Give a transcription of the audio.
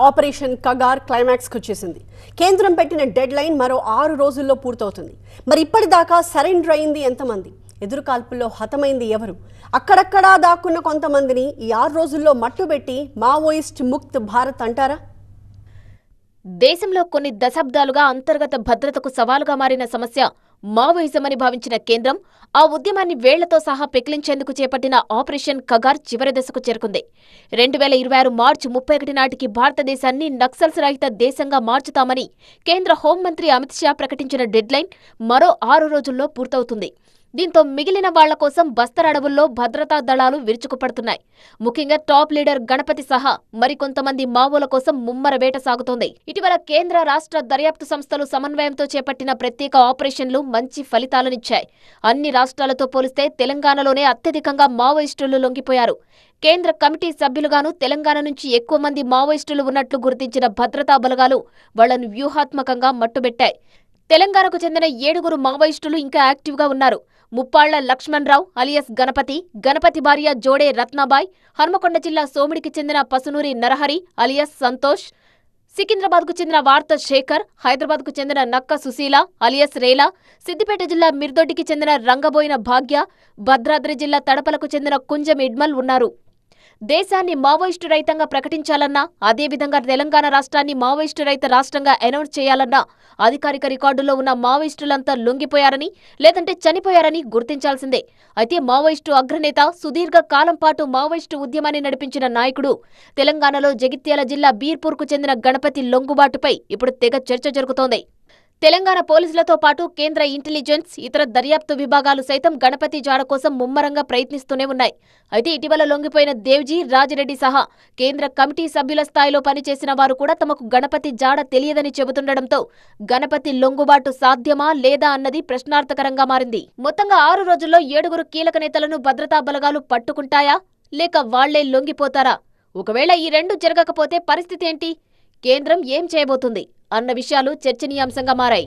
Operation Kagar climax కు వచ్చేసింది. కేంద్రం పెట్టిన డెడ్ లైన్ మరో 6 రోజుల్లో పూర్తవుతుంది. మరి ఇప్పటిదాకా సరెండర్ అయింది ఎంతమంది? ఎదురుకాల్పుల్లో హతమైంది ఎవరు? అక్కడక్కడా దాక్కున్న కొంతమందిని ఈ 6 రోజుల్లో మట్టుబెట్టి మావోయిస్ట్ ముక్త్ భారత్ అంటారా? దేశంలో కొన్ని దశాబ్దాలుగా అంతర్గత భద్రతకు సవాలుగా మారిన సమస్య మావోయిజమని భావించిన కేంద్రం ఆ ఉద్యమాన్ని వేళ్లతో సహా పెకిలించేందుకు చేపట్టిన ఆపరేషన్ కగార్ చివరి దశకు చేరుకుంది. 2026 మార్చి 31 నాటికి భారతదేశాన్ని నక్సల్స్ రహిత దేశంగా మార్చుతామని కేంద్ర హోంమంత్రి అమిత్ షా ప్రకటించిన డెడ్ లైన్ మరో 6 రోజుల్లో పూర్తవుతుంది. దీంతో మిగిలిన వాళ్ల కోసం బస్తర్ అడవుల్లో భద్రతా దళాలు విరుచుకుపడుతున్నాయి. ముఖ్యంగా టాప్ లీడర్ గణపతి సహా మరికొంతమంది మావోల కోసం ముమ్మర వేట సాగుతోంది. ఇటీవల కేంద్ర రాష్ట్ర దర్యాప్తు సంస్థలు సమన్వయంతో చేపట్టిన ప్రత్యేక ఆపరేషన్లు మంచి ఫలితాలనిచ్చాయి. అన్ని రాష్ట్రాలతో పోలిస్తే తెలంగాణలోనే అత్యధికంగా మావోయిస్టులు లొంగిపోయారు. కేంద్ర కమిటీ సభ్యులుగాను తెలంగాణ నుంచి ఎక్కువ మంది మావోయిస్టులు ఉన్నట్లు గుర్తించిన భద్రతా బలగాలు వాళ్లను వ్యూహాత్మకంగా మట్టుబెట్టాయి. తెలంగాణకు చెందిన 7 మావోయిస్టులు ఇంకా యాక్టివ్గా ఉన్నారు. ముప్పాళ్ల లక్ష్మణరావు అలియాస్ గణపతి, గణపతి భార్య జోడే రత్నాబాయ్, హన్మకొండ జిల్లా సోమిడికి చెందిన పసునూరి నరహరి అలియాస్ సంతోష్, సికింద్రాబాద్కు చెందిన వార్త శేఖర్, హైదరాబాద్కు చెందిన నక్క సుశీల అలియాస్ రేలా, సిద్దిపేట జిల్లా మిర్దొడ్డికి చెందిన రంగబోయిన భాగ్య, భద్రాద్రి జిల్లా తడపలకు చెందిన కుంజం ఇడ్మల్ ఉన్నారు. దేశాన్ని మావోయిస్టు రహితంగా ప్రకటించాలన్నా, అదేవిధంగా తెలంగాణ రాష్ట్రాన్ని మావోయిస్టు రహిత రాష్ట్రంగా అనౌన్స్ చేయాలన్నా అధికారిక రికార్డుల్లో ఉన్న మావోయిస్టులంతా లొంగిపోయారని లేదంటే చనిపోయారని గుర్తించాల్సిందే. అయితే మావోయిస్టు అగ్రనేత, సుదీర్ఘ కాలం పాటు మావోయిస్టు ఉద్యమాన్ని నడిపించిన నాయకుడు, తెలంగాణలో జగిత్యాల జిల్లా బీర్పూర్కు చెందిన గణపతి లొంగుబాటుపై ఇప్పుడు తెగ చర్చ జరుగుతోంది. తెలంగాణ పోలీసులతో పాటు కేంద్ర ఇంటెలిజెన్స్, ఇతర దర్యాప్తు విభాగాలు సైతం గణపతి జాడ కోసం ముమ్మరంగా ప్రయత్నిస్తూనే ఉన్నాయి. అయితే ఇటీవల లొంగిపోయిన దేవ్జీ, రాజిరెడ్డి సహా కేంద్ర కమిటీ సభ్యుల స్థాయిలో పనిచేసిన వారు కూడా తమకు గణపతి జాడ తెలియదని చెబుతుండటంతో గణపతి లొంగుబాటు సాధ్యమా లేదా అన్నది ప్రశ్నార్థకరంగా మారింది. మొత్తంగా 6 రోజుల్లో 7 కీలక నేతలను భద్రతా బలగాలు పట్టుకుంటాయా లేక వాళ్లే లొంగిపోతారా? ఒకవేళ ఈ 2 జరగకపోతే పరిస్థితి ఏంటి? కేంద్రం ఏం చేయబోతుంది అన్న విషయాలు చర్చనీయాంశంగా మారాయి.